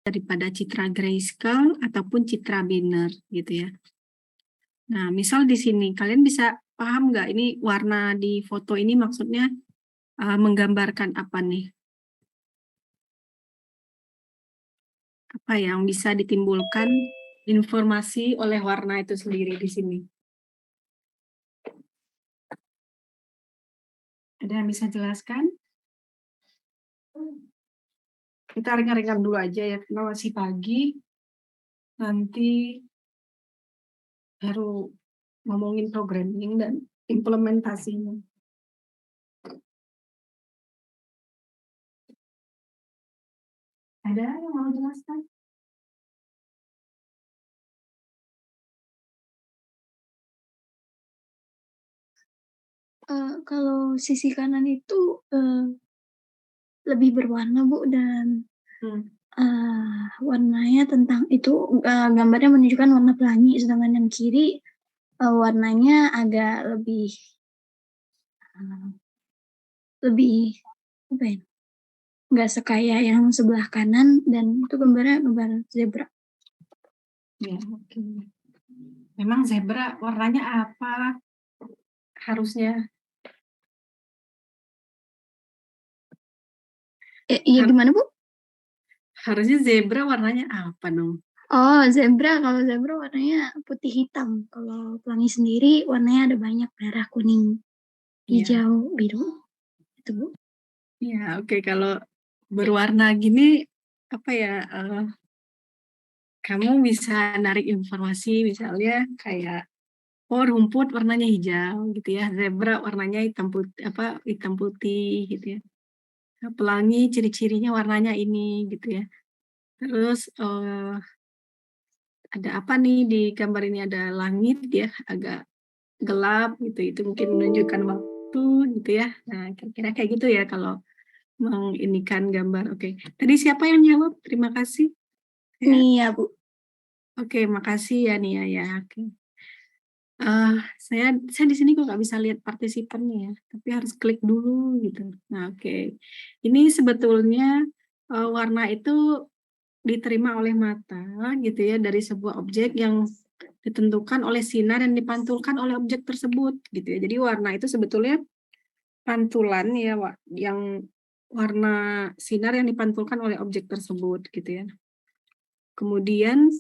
daripada citra grayscale ataupun citra binner gitu ya. Nah, misal di sini kalian bisa paham nggak ini warna di foto ini maksudnya menggambarkan apa nih? Apa yang bisa ditimbulkan informasi oleh warna itu sendiri di sini? Ada yang bisa jelaskan? Kita ringan-ringan dulu aja ya, karena masih pagi. Nanti baru ngomongin programming dan implementasinya. Ada yang mau jelaskan? Kalau sisi kanan itu lebih berwarna, Bu, dan warnanya tentang itu gambarnya menunjukkan warna pelangi, sedangkan yang kiri warnanya agak lebih apa ya? Nggak sekaya yang sebelah kanan, dan itu gambar zebra. Ya, oke. Memang zebra warnanya apa? Harusnya. Iya, gimana, Bu? Harusnya zebra warnanya apa dong? Oh, kalau zebra warnanya putih hitam. Kalau pelangi sendiri warnanya ada banyak, merah, kuning, hijau, biru. Itu, Bu. Ya, oke. Kalau berwarna gini, apa ya, kamu bisa narik informasi misalnya kayak, oh rumput warnanya hijau gitu ya, zebra warnanya hitam putih gitu ya. Nah, pelangi ciri-cirinya warnanya ini gitu ya. Terus ada apa nih di gambar ini, ada langit ya, agak gelap gitu, itu mungkin menunjukkan waktu gitu ya. Nah, kira-kira kayak gitu ya kalau menginikan gambar. Oke. Tadi siapa yang jawab? Terima kasih. Ya. Nia, Bu. Oke, makasih ya Nia ya. Oke. Saya di sini kok nggak bisa lihat partisipannya ya, tapi harus klik dulu gitu. Nah, oke. Ini sebetulnya warna itu diterima oleh mata gitu ya dari sebuah objek yang ditentukan oleh sinar yang dipantulkan oleh objek tersebut gitu ya. Jadi warna itu sebetulnya pantulan ya, yang warna sinar yang dipantulkan oleh objek tersebut gitu ya. Kemudian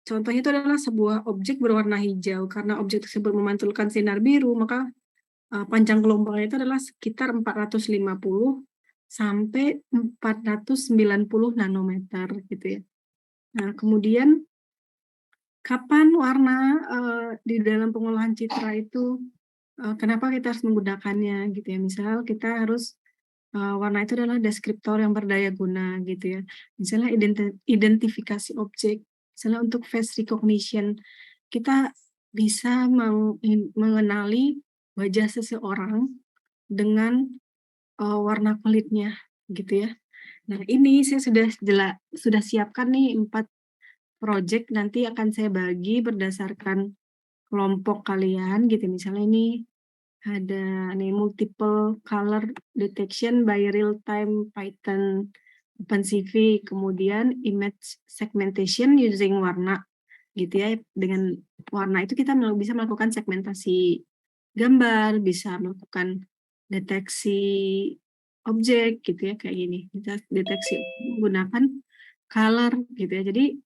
contohnya itu adalah sebuah objek berwarna hijau. Karena objek tersebut memantulkan sinar biru, maka panjang gelombangnya itu adalah sekitar 450 sampai 490 nanometer gitu ya. Nah, kemudian kapan warna di dalam pengolahan citra itu, kenapa kita harus menggunakannya gitu ya. Misal kita harus warna itu adalah deskriptor yang berdaya guna gitu ya. Misalnya identifikasi objek, misalnya untuk face recognition, kita bisa mengenali wajah seseorang dengan warna kulitnya gitu ya. Nah, ini saya sudah siapkan nih 4 project, nanti akan saya bagi berdasarkan kelompok kalian gitu. Misalnya ini ada nih multiple color detection by real time Python OpenCV, kemudian image segmentation using warna gitu ya. Dengan warna itu kita bisa melakukan segmentasi gambar, bisa melakukan deteksi objek gitu ya, kayak gini. Kita deteksi menggunakan color gitu ya. Jadi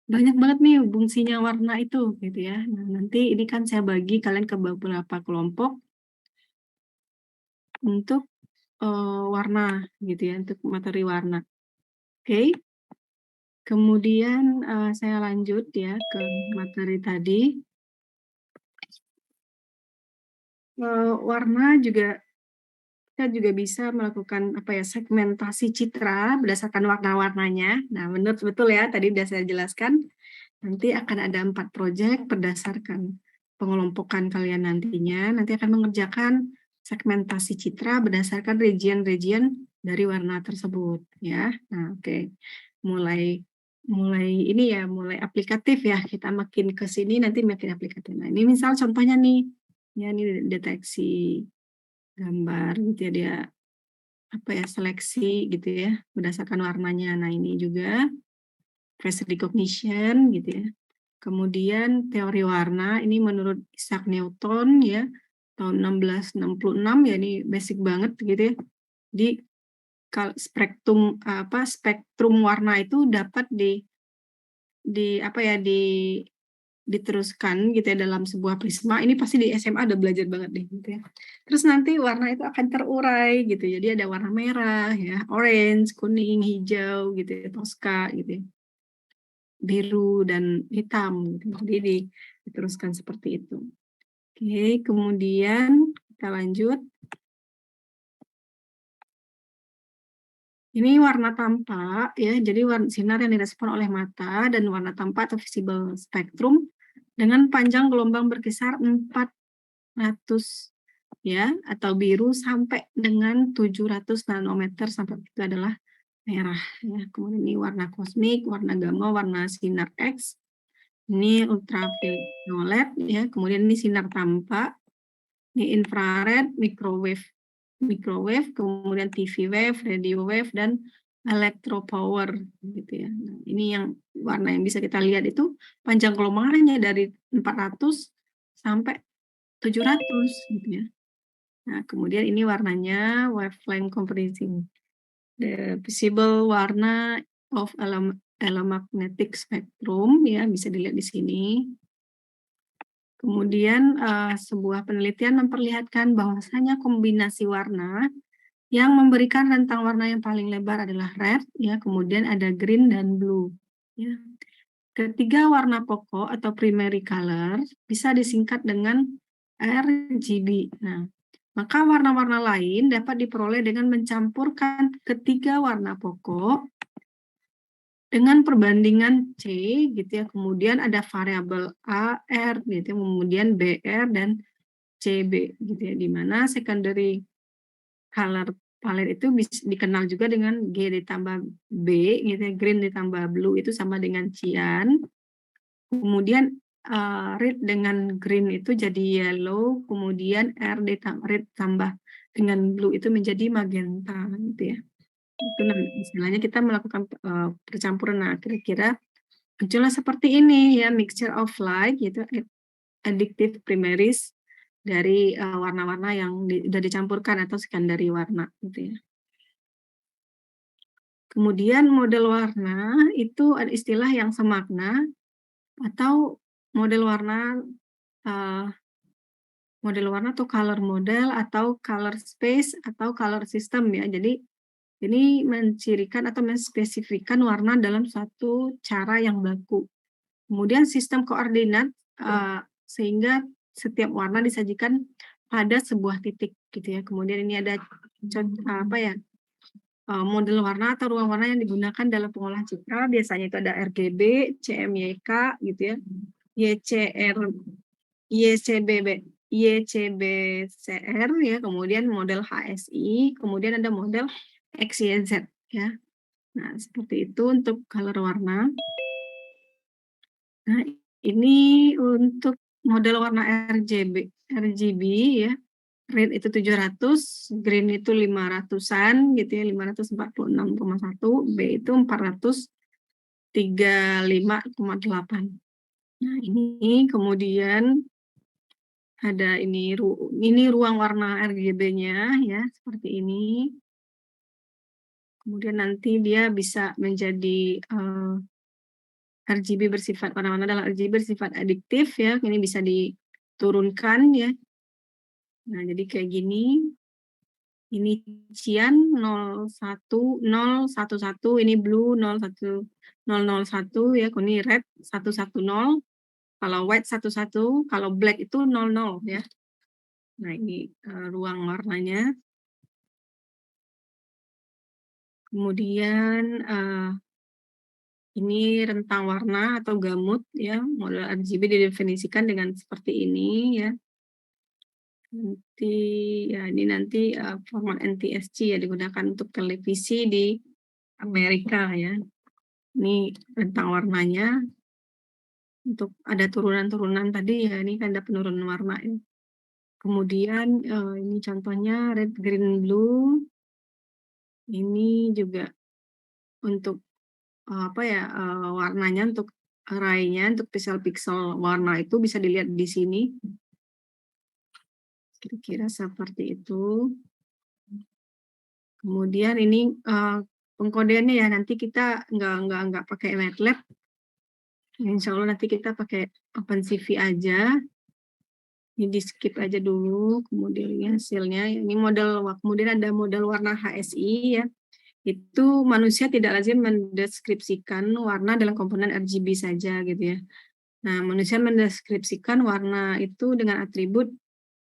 banyak banget nih fungsinya warna itu gitu ya. Nah, nanti ini kan saya bagi kalian ke beberapa kelompok untuk warna gitu ya, untuk materi warna. Oke. Kemudian saya lanjut ya ke materi tadi. Warna juga, kita juga bisa melakukan apa ya, segmentasi citra berdasarkan warna-warnanya. Nah, menurut betul ya, tadi sudah saya jelaskan. Nanti akan ada 4 proyek berdasarkan pengelompokan kalian nantinya. Nanti akan mengerjakan segmentasi citra berdasarkan region-region dari warna tersebut ya. Nah, oke. Mulai ini ya, mulai aplikatif ya. Kita makin ke sini nanti makin aplikatif. Nah, ini misal contohnya nih. Ya, ini deteksi gambar gitu ya, dia seleksi gitu ya berdasarkan warnanya. Nah, ini juga face recognition gitu ya. Kemudian teori warna ini menurut Isaac Newton ya tahun 1666 ya, ini basic banget gitu ya. Di spektrum warna itu dapat diteruskan gitu ya dalam sebuah prisma. Ini pasti di SMA udah belajar banget deh gitu ya. Terus nanti warna itu akan terurai gitu. Jadi ada warna merah ya, orange, kuning, hijau gitu ya, toska gitu ya, biru dan hitam gitu. Jadi diteruskan seperti itu. Oke, kemudian kita lanjut. Ini warna tampak ya, jadi sinar yang direspon oleh mata dan warna tampak atau visible spectrum dengan panjang gelombang berkisar 400 ya atau biru sampai dengan 700 nanometer sampai itu adalah merah ya. Kemudian ini warna kosmik, warna gamma, warna sinar X. Ini ultraviolet ya, kemudian ini sinar tampak, ini infrared, microwave, kemudian TV wave, radio wave, dan electro power gitu ya. Nah, ini yang warna yang bisa kita lihat itu panjang gelombangnya dari 400 sampai 700 gitu ya. Nah, kemudian ini warnanya wavelength comparison. The visible warna of electromagnetic spectrum ya, bisa dilihat di sini. Kemudian sebuah penelitian memperlihatkan bahwasanya kombinasi warna yang memberikan rentang warna yang paling lebar adalah red, ya, kemudian ada green dan blue. Ya. Ketiga warna pokok atau primary color bisa disingkat dengan RGB. Nah, maka warna-warna lain dapat diperoleh dengan mencampurkan ketiga warna pokok dengan perbandingan C gitu ya. Kemudian ada variabel A, R gitu ya, kemudian BR dan CB gitu ya, di mana secondary color palette itu dikenal juga dengan G ditambah B gitu ya, green ditambah blue itu sama dengan cyan. Kemudian red dengan green itu jadi yellow, kemudian red tambah dengan blue itu menjadi magenta gitu ya. Itu istilahnya kita melakukan percampuran. Nah, kira-kira muncullah seperti ini ya, mixture of light gitu, addictive primaries dari warna-warna yang sudah dicampurkan atau secondary warna gitu ya. Kemudian model warna itu ada istilah yang semakna atau model warna atau color model atau color space atau color system ya. Jadi ini mencirikan atau menspesifikkan warna dalam satu cara yang baku. Kemudian sistem koordinat sehingga setiap warna disajikan pada sebuah titik gitu ya. Kemudian ini ada model warna atau ruang warna yang digunakan dalam pengolahan citra. Biasanya itu ada RGB, CMYK gitu ya, YCR, YCBB, YCBCR ya, kemudian model HSI, kemudian ada model XYZ ya. Nah, seperti itu untuk color warna. Nah, ini untuk model warna RGB ya. Red itu 700, green itu 500-an gitu ya, 546,1, B itu 435,8. Nah, ini kemudian ada ini ruang warna RGB-nya ya, seperti ini. Kemudian nanti dia bisa menjadi RGB bersifat warna-warna dalam RGB bersifat adiktif ya, ini bisa diturunkan ya. Nah, jadi kayak gini. Ini cyan 01011, ini blue 01001 ya, ini red 110, kalau white 11, kalau black itu 00 ya. Nah, ini ruang warnanya. Kemudian ini rentang warna atau gamut ya, model RGB didefinisikan dengan seperti ini ya. Nanti ya ini nanti format NTSC ya, digunakan untuk televisi di Amerika ya. Ini rentang warnanya. Untuk ada turunan-turunan tadi ya, ini kan ada penurunan warna ya. Kemudian ini contohnya red, green, blue. Ini juga untuk warnanya, untuk array-nya, untuk piksel-piksel warna itu bisa dilihat di sini. Kira-kira seperti itu. Kemudian ini pengkodeannya ya, nanti kita nggak pakai MATLAB. Insya Allah nanti kita pakai OpenCV aja. Ini di skip aja dulu, kemudian ini hasilnya. Ini kemudian ada model warna HSI ya. Itu manusia tidak lazim mendeskripsikan warna dalam komponen RGB saja gitu ya. Nah, manusia mendeskripsikan warna itu dengan atribut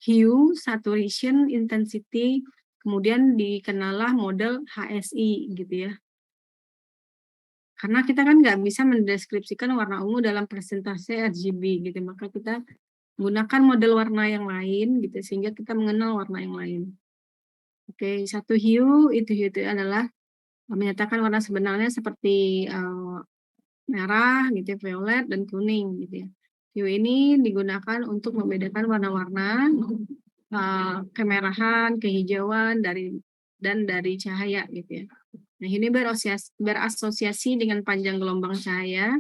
hue, saturation, intensity, kemudian dikenalah model HSI gitu ya. Karena kita kan nggak bisa mendeskripsikan warna ungu dalam presentasi RGB gitu, maka kita gunakan model warna yang lain gitu sehingga kita mengenal warna yang lain. Oke, satu hue itu adalah menyatakan warna sebenarnya seperti merah gitu, violet dan kuning gitu ya. Hue ini digunakan untuk membedakan warna-warna kemerahan, kehijauan dari cahaya gitu ya. Nah, ini berasosiasi dengan panjang gelombang cahaya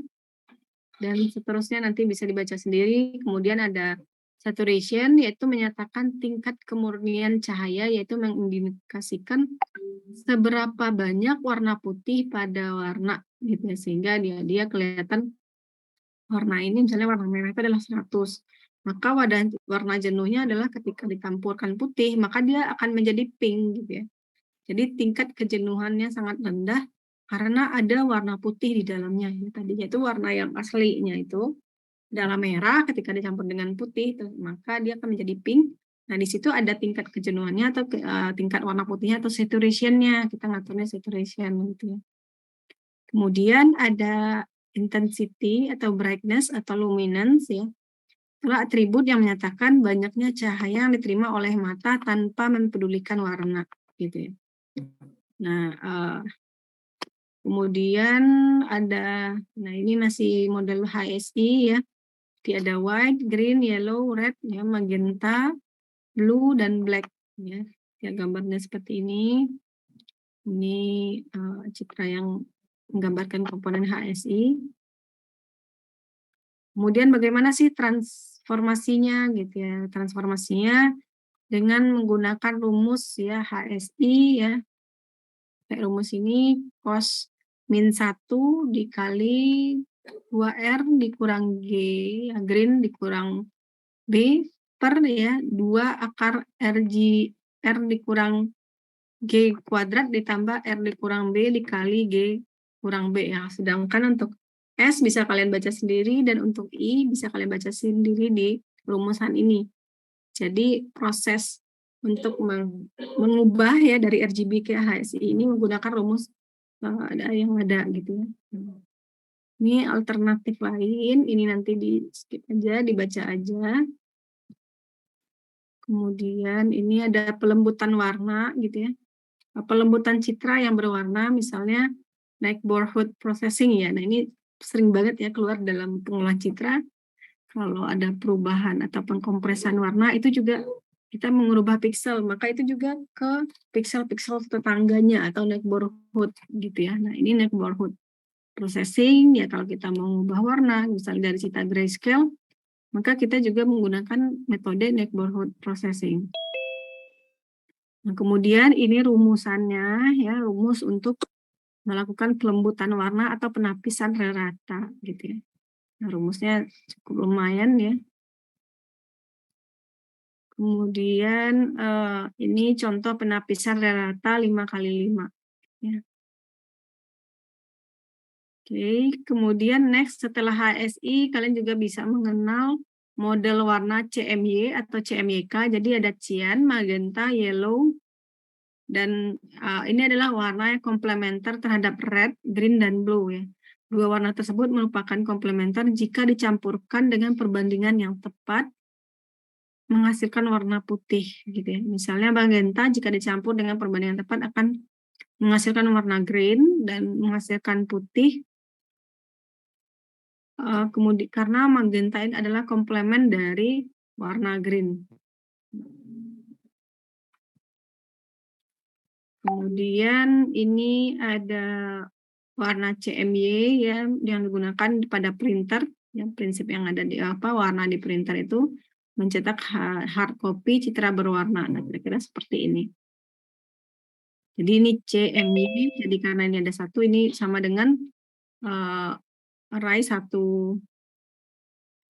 dan seterusnya nanti bisa dibaca sendiri. Kemudian ada saturation, yaitu menyatakan tingkat kemurnian cahaya, yaitu mengindikasikan seberapa banyak warna putih pada warna gitu ya, sehingga dia kelihatan warna ini misalnya warna merah itu adalah 100. Maka warna jenuhnya adalah ketika ditampurkan putih, maka dia akan menjadi pink gitu ya. Jadi tingkat kejenuhannya sangat rendah karena ada warna putih di dalamnya. Tadinya itu warna yang aslinya itu dalam merah, ketika dicampur dengan putih, maka dia akan menjadi pink. Nah, di situ ada tingkat kejenuhannya atau tingkat warna putihnya atau saturation-nya. Kita ngaturnya saturation gitu ya. Kemudian ada intensity atau brightness atau luminance ya. Itulah atribut yang menyatakan banyaknya cahaya yang diterima oleh mata tanpa mempedulikan warna gitu ya. Nah, kemudian nah ini masih model HSI ya. Jadi ada white, green, yellow, red, ya, magenta, blue, dan black. Ya, gambarnya seperti ini. Ini citra yang menggambarkan komponen HSI. Kemudian bagaimana sih transformasinya gitu ya? Transformasinya dengan menggunakan rumus ya HSI ya. Kayak rumus ini cos min 1 dikali 2R dikurang G, ya, green dikurang B per ya 2 akar R dikurang G kuadrat ditambah R dikurang B dikali G kurang B ya. Sedangkan untuk S bisa kalian baca sendiri dan untuk I bisa kalian baca sendiri di rumusan ini. Jadi proses untuk mengubah ya dari RGB ke HSI ini menggunakan rumus yang ada gitu ya. Ini alternatif lain, ini nanti di skip aja, dibaca aja. Kemudian ini ada pelembutan warna gitu ya. Pelembutan citra yang berwarna misalnya neighborhood processing ya. Nah, ini sering banget ya keluar dalam pengolahan citra. Kalau ada perubahan atau pengkompresan warna itu juga kita mengubah piksel, maka itu juga ke piksel-piksel tetangganya atau neighborhood gitu ya. Nah, ini neighborhood processing ya, kalau kita mau mengubah warna misalnya dari citra grayscale, maka kita juga menggunakan metode neighborhood processing. Nah, kemudian ini rumusannya ya, rumus untuk melakukan pelembutan warna atau penapisan rata gitu ya. Nah, rumusnya cukup lumayan ya. Kemudian ini contoh penapisan rata 5x5 ya. Oke, kemudian next setelah HSI kalian juga bisa mengenal model warna CMY atau CMYK. Jadi ada cyan, magenta, yellow, dan ini adalah warna yang komplementer terhadap red, green, dan blue ya. Dua warna tersebut merupakan komplementer jika dicampurkan dengan perbandingan yang tepat menghasilkan warna putih gitu ya. Misalnya magenta jika dicampur dengan perbandingan tepat akan menghasilkan warna green dan menghasilkan putih. Kemudian karena magenta ini adalah komplemen dari warna green. Kemudian ini ada warna CMY ya yang digunakan pada printer. Ya, prinsip yang ada di warna di printer itu mencetak hard copy citra berwarna. Nah, kira-kira seperti ini. Jadi ini CMY, jadi karena ini ada satu, ini sama dengan array 1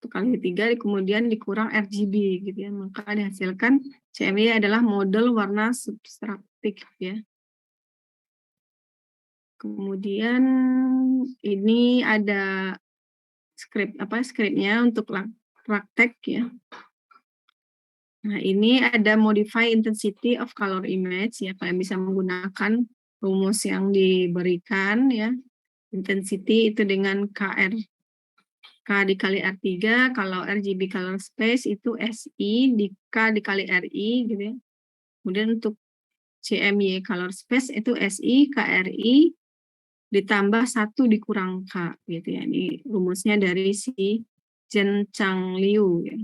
kali 3 kemudian dikurang RGB gitu ya, maka dihasilkan CMY adalah model warna subtraktif ya. Kemudian ini ada skripnya untuk praktek ya. Nah, ini ada modify intensity of color image ya, kalian bisa menggunakan rumus yang diberikan ya. Intensity itu dengan K dikali R3, kalau RGB color space itu SI di K dikali RI gitu ya. Kemudian untuk CMY color space itu SI KRI ditambah 1 dikurang K gitu ya. Ini rumusnya dari si Jen Chang Liu ya.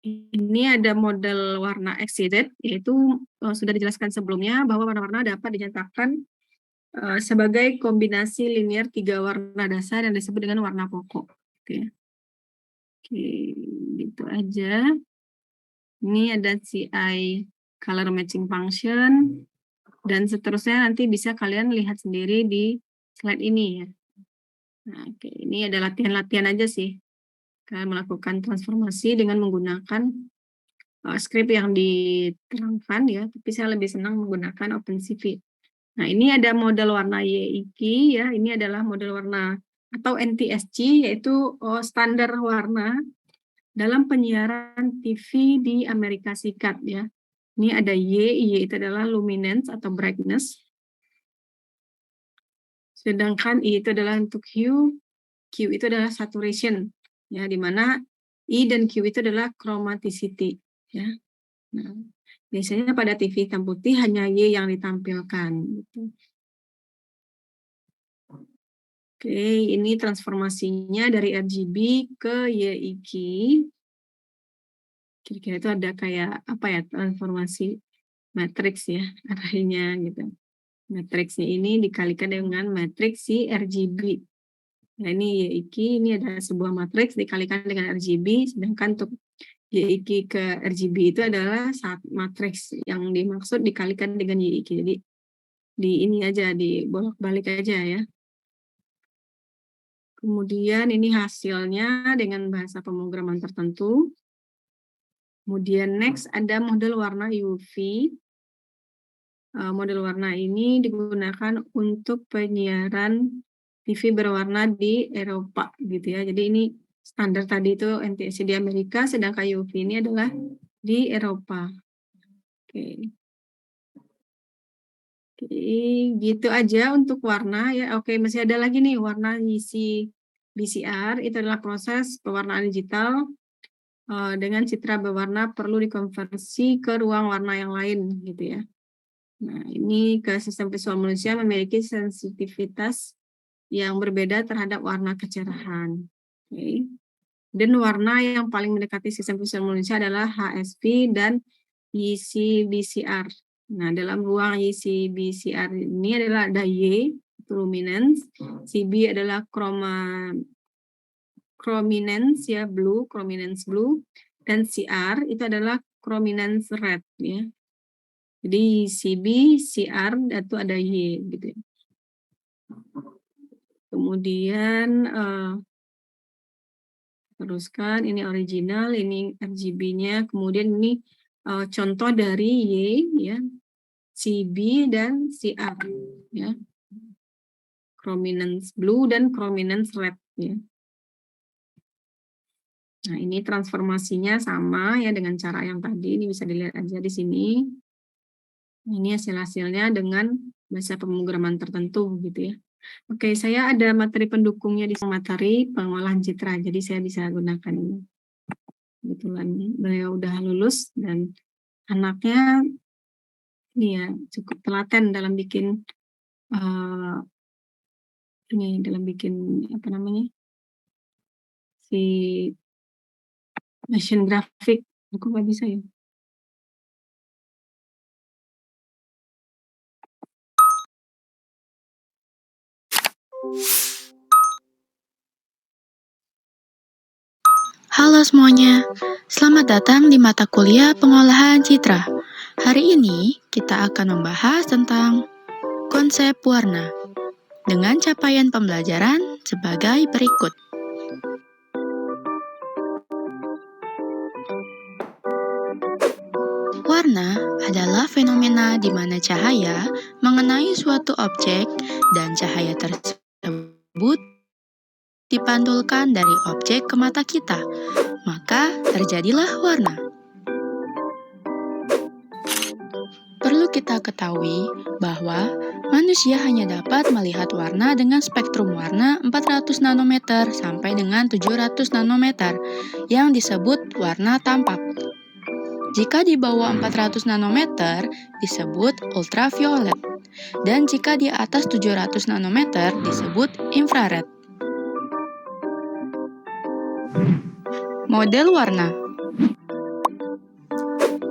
Ini ada model warna excited, yaitu sudah dijelaskan sebelumnya bahwa warna-warna dapat dinyatakan sebagai kombinasi linear 3 warna dasar yang disebut dengan warna pokok. Oke, gitu aja. Ini ada CI color matching function dan seterusnya nanti bisa kalian lihat sendiri di slide ini ya. Nah, oke, ini ada latihan-latihan aja sih. Kalian melakukan transformasi dengan menggunakan script yang diterangkan ya, tapi saya lebih senang menggunakan OpenCV. Nah, ini ada model warna YIK ya, ini adalah model warna atau NTSC, yaitu standar warna dalam penyiaran TV di Amerika Serikat ya. Ini ada Y itu adalah luminance atau brightness. Sedangkan I itu adalah untuk hue, Q itu adalah saturation ya, di mana I dan Q itu adalah chromaticity ya. Nah, biasanya pada TV hitam putih hanya Y yang ditampilkan gitu. Oke, ini transformasinya dari RGB ke YIK. Kira-kira itu ada kayak apa ya, transformasi matriks ya arahnya gitu. Matriksnya ini dikalikan dengan matriks si RGB. Nah, ini YIK, ini ada sebuah matriks dikalikan dengan RGB, sedangkan untuk YIK ke RGB itu adalah matriks yang dimaksud dikalikan dengan YIK. Jadi di ini aja, dibolak-balik aja ya. Kemudian ini hasilnya dengan bahasa pemrograman tertentu. Kemudian next ada model warna UV. Model warna ini digunakan untuk penyiaran TV berwarna di Eropa gitu ya. Jadi ini standar tadi itu NTSC di Amerika, sedangkan UV ini adalah di Eropa. Oke. Oke, gitu aja untuk warna ya. Oke, masih ada lagi nih warna isi BCR, itu adalah proses pewarnaan digital dengan citra berwarna perlu dikonversi ke ruang warna yang lain gitu ya. Nah, ini ke sistem visual manusia memiliki sensitivitas yang berbeda terhadap warna kecerahan. Oke. Dan warna yang paling mendekati sistem visual manusia adalah HSV dan ECBCR. Nah, dalam ruang ECBCR ini adalah ada Y, itu luminance, CB adalah chrominance ya, chrominance blue, dan CR itu adalah chrominance red ya. Jadi CB, CR itu ada Y gitu ya. Kemudian teruskan ini original, ini RGB-nya, kemudian ini contoh dari Y ya, CB dan CR ya. Chrominance blue dan chrominance red ya. Nah, ini transformasinya sama ya dengan cara yang tadi, ini bisa dilihat aja di sini. Ini hasil-hasilnya dengan bahasa pemrograman tertentu gitu ya. Oke, saya ada materi pendukungnya di materi pengolahan citra, jadi saya bisa gunakan ini. Kebetulan beliau udah lulus dan anaknya ini ya cukup telaten dalam bikin ini dalam bikin apa namanya si motion graphic. Aku nggak bisa ya. Halo semuanya, selamat datang di mata kuliah pengolahan citra. Hari ini kita akan membahas tentang konsep warna dengan capaian pembelajaran sebagai berikut. Warna adalah fenomena di mana cahaya mengenai suatu objek dan cahaya tersebut dipantulkan dari objek ke mata kita, maka terjadilah warna. Perlu kita ketahui bahwa manusia hanya dapat melihat warna dengan spektrum warna 400 nanometer sampai dengan 700 nanometer yang disebut warna tampak. Jika di bawah 400 nanometer disebut ultraviolet, dan jika di atas 700 nanometer disebut infrared. Model warna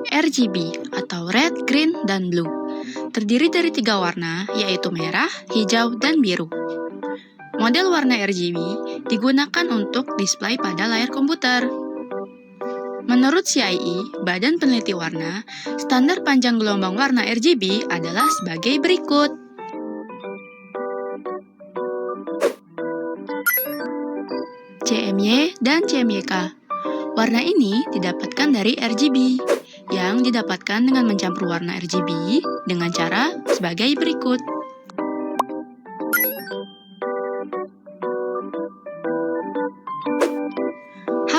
RGB atau red, green, dan blue terdiri dari 3 warna, yaitu merah, hijau, dan biru. Model warna RGB digunakan untuk display pada layar komputer. Menurut CIE, Badan Peneliti Warna, standar panjang gelombang warna RGB adalah sebagai berikut. CMY dan CMYK. Warna ini didapatkan dari RGB, yang didapatkan dengan mencampur warna RGB dengan cara sebagai berikut.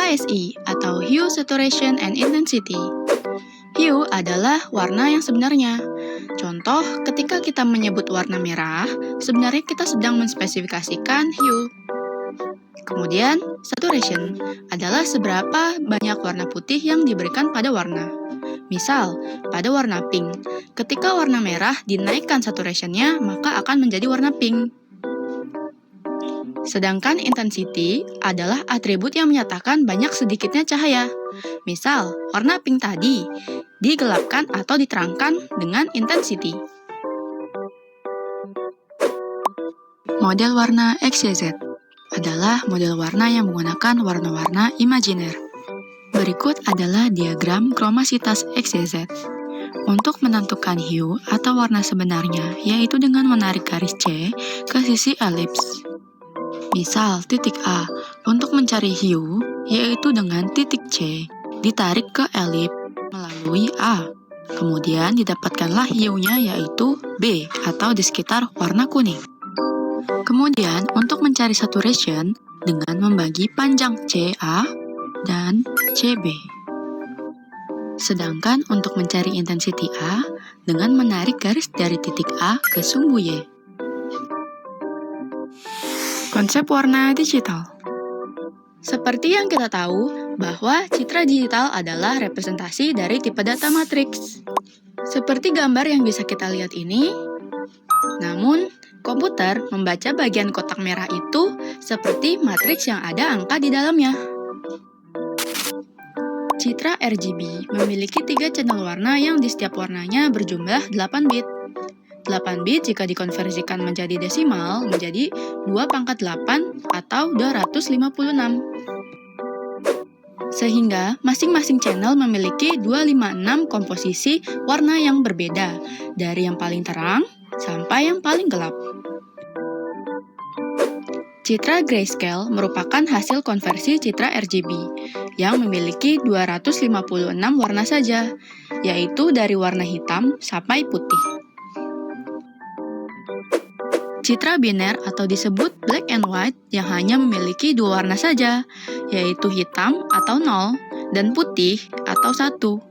HSI atau Hue, Saturation, and Intensity. Hue adalah warna yang sebenarnya. Contoh, ketika kita menyebut warna merah, sebenarnya kita sedang menspesifikasikan hue. Kemudian, saturation adalah seberapa banyak warna putih yang diberikan pada warna. Misal, pada warna pink, ketika warna merah dinaikkan saturation-nya, maka akan menjadi warna pink. Sedangkan intensity adalah atribut yang menyatakan banyak sedikitnya cahaya. Misal, warna pink tadi digelapkan atau diterangkan dengan intensity. Model warna XYZ adalah model warna yang menggunakan warna-warna imajiner. Berikut adalah diagram kromasitas XYZ. Untuk menentukan hue atau warna sebenarnya, yaitu dengan menarik garis C ke sisi elips. Misal, titik A, untuk mencari hue, yaitu dengan titik C, ditarik ke elips melalui A. Kemudian didapatkanlah hue-nya yaitu B, atau di sekitar warna kuning. Kemudian, untuk mencari saturation dengan membagi panjang CA dan CB. Sedangkan untuk mencari intensity A dengan menarik garis dari titik A ke sumbu Y. Konsep warna digital. Seperti yang kita tahu, bahwa citra digital adalah representasi dari tipe data matriks. Seperti gambar yang bisa kita lihat ini, namun komputer membaca bagian kotak merah itu seperti matriks yang ada angka di dalamnya. Citra RGB memiliki 3 channel warna yang di setiap warnanya berjumlah 8 bit. 8 bit jika dikonversikan menjadi desimal menjadi 2/8 atau 256. Sehingga masing-masing channel memiliki 256 komposisi warna yang berbeda, dari yang paling terang sampai yang paling gelap. Citra grayscale merupakan hasil konversi citra RGB yang memiliki 256 warna saja, yaitu dari warna hitam sampai putih. Citra biner atau disebut black and white yang hanya memiliki 2 warna saja, yaitu hitam atau 0 dan putih atau 1.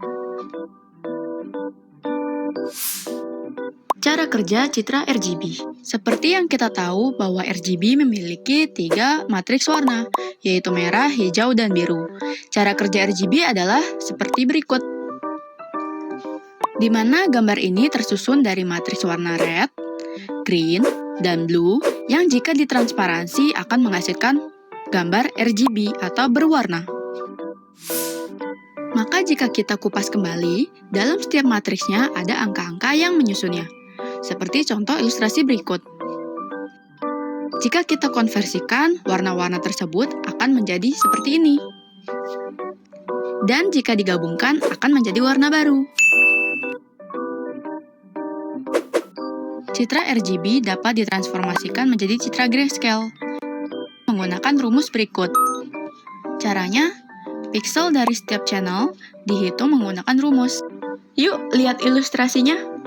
Cara kerja citra RGB. Seperti yang kita tahu bahwa RGB memiliki 3 matriks warna, yaitu merah, hijau, dan biru. Cara kerja RGB adalah seperti berikut. Di mana gambar ini tersusun dari matriks warna red, green, dan blue yang jika ditransparansi akan menghasilkan gambar RGB atau berwarna. Maka jika kita kupas kembali, dalam setiap matriksnya ada angka-angka yang menyusunnya. Seperti contoh ilustrasi berikut. Jika kita konversikan, warna-warna tersebut akan menjadi seperti ini. Dan jika digabungkan, akan menjadi warna baru. Citra RGB dapat ditransformasikan menjadi citra grayscale menggunakan rumus berikut. Caranya, pixel dari setiap channel dihitung menggunakan rumus. Yuk, lihat ilustrasinya.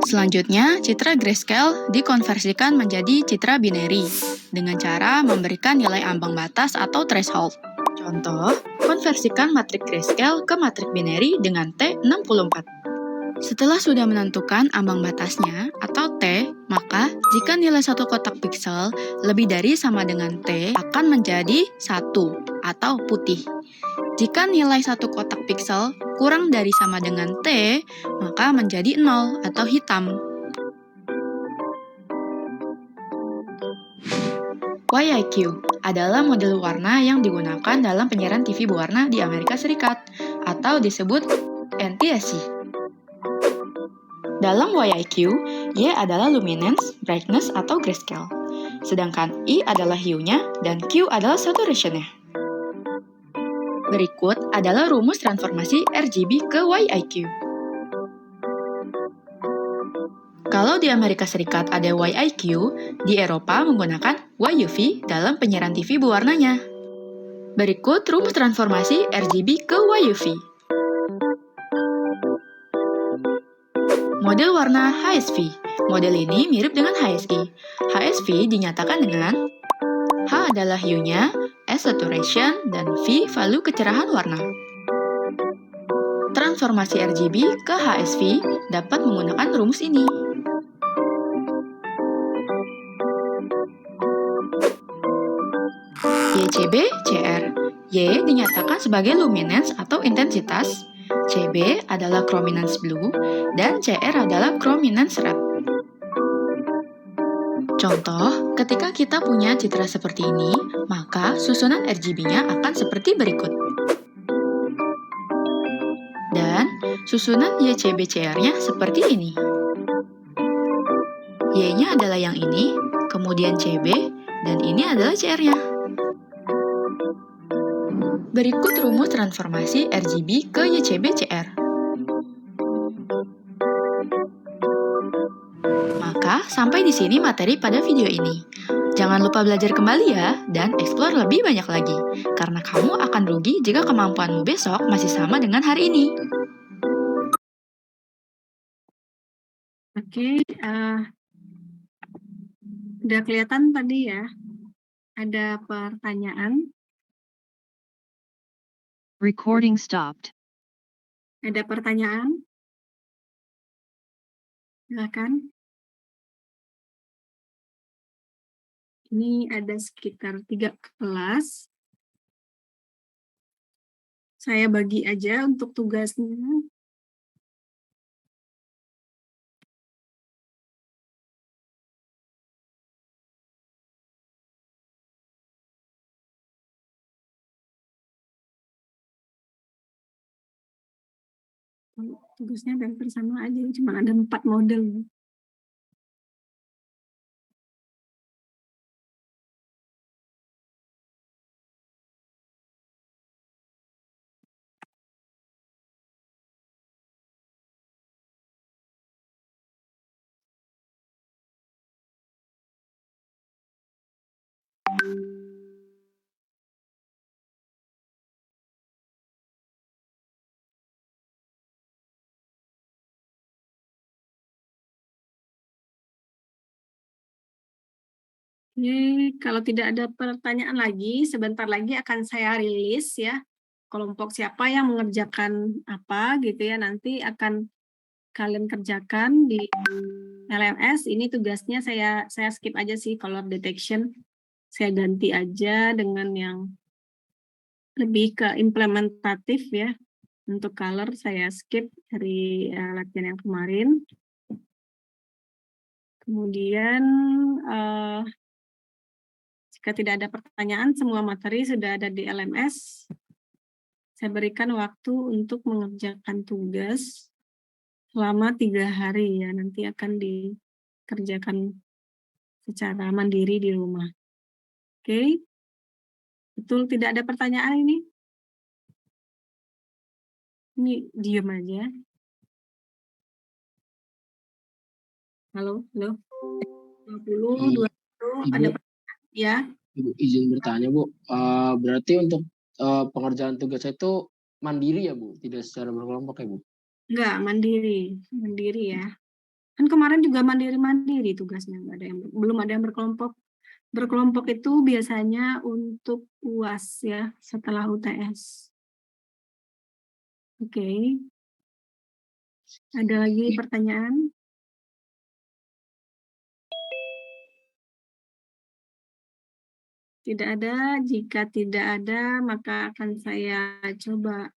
Selanjutnya, citra grayscale dikonversikan menjadi citra binary dengan cara memberikan nilai ambang batas atau threshold. Contoh, konversikan matrik grayscale ke matrik binary dengan T64. Setelah sudah menentukan ambang batasnya atau T, maka jika nilai satu kotak pixel lebih dari sama dengan T akan menjadi 1 atau putih. Jika nilai satu kotak pixel kurang dari sama dengan T, maka menjadi 0 atau hitam. YIQ adalah model warna yang digunakan dalam penyiaran TV berwarna di Amerika Serikat, atau disebut NTSC. Dalam YIQ, Y adalah luminance, brightness, atau grayscale, sedangkan I adalah hue-nya dan Q adalah saturation-nya. Berikut adalah rumus transformasi RGB ke YIQ. Kalau di Amerika Serikat ada YIQ, di Eropa menggunakan YUV dalam penyiaran TV berwarnanya. Berikut rumus transformasi RGB ke YUV. Model warna HSV. Model ini mirip dengan HSG. HSV dinyatakan dengan H adalah hue-nya, S saturation, dan V value kecerahan warna. Transformasi RGB ke HSV dapat menggunakan rumus ini. YCB CR. Y dinyatakan sebagai luminance atau intensitas, CB adalah chrominance blue, dan CR adalah chrominance red. Contoh, ketika kita punya citra seperti ini, maka susunan RGB-nya akan seperti berikut. Dan susunan YCB-CR-nya seperti ini. Y-nya adalah yang ini, kemudian CB, dan ini adalah CR-nya. Berikut rumus transformasi RGB ke YCB-CR. Maka, sampai di sini materi pada video ini. Jangan lupa belajar kembali ya, dan eksplor lebih banyak lagi. Karena kamu akan rugi jika kemampuanmu besok masih sama dengan hari ini. Oke, udah kelihatan tadi ya. Ada pertanyaan? Recording stopped. Ada pertanyaan? Silakan. Ini ada sekitar 3 kelas. Saya bagi aja untuk tugasnya. Tugasnya hampir sama aja, cuma ada 4 model. Oke, kalau tidak ada pertanyaan lagi, sebentar lagi akan saya rilis ya. Kelompok siapa yang mengerjakan apa gitu ya, nanti akan kalian kerjakan di LMS. Ini tugasnya saya skip aja sih, color detection. Saya ganti aja dengan yang lebih ke implementatif ya. Untuk color saya skip dari latihan yang kemarin. Kemudian jika tidak ada pertanyaan, semua materi sudah ada di LMS. Saya berikan waktu untuk mengerjakan tugas selama 3 hari ya. Nanti akan dikerjakan secara mandiri di rumah. Oke? Betul tidak ada pertanyaan ini? Ini diam aja. Halo, halo. 20, 20, ada Ibu, ya? Ibu izin bertanya Bu, berarti untuk pengerjaan tugas itu mandiri ya Bu, tidak secara berkelompok ya Bu? Enggak, mandiri ya. Kan kemarin juga mandiri tugasnya, nggak ada yang belum ada yang berkelompok. Berkelompok itu biasanya untuk UAS ya, setelah UTS. Oke. Ada lagi pertanyaan? Tidak ada. Jika tidak ada, maka akan saya coba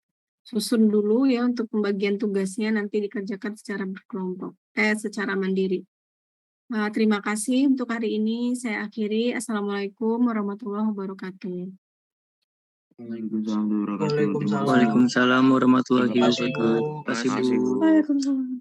susun dulu ya untuk pembagian tugasnya nanti dikerjakan secara berkelompok, secara mandiri. Terima kasih untuk hari ini. Saya akhiri. Assalamualaikum warahmatullahi wabarakatuh. Waalaikumsalam warahmatullahi wabarakatuh. Waalaikumsalam. Waalaikumsalam warahmatullahi Terima kasih, Bu. wabarakatuh. Terima kasih, Bu. Waalaikumsalam.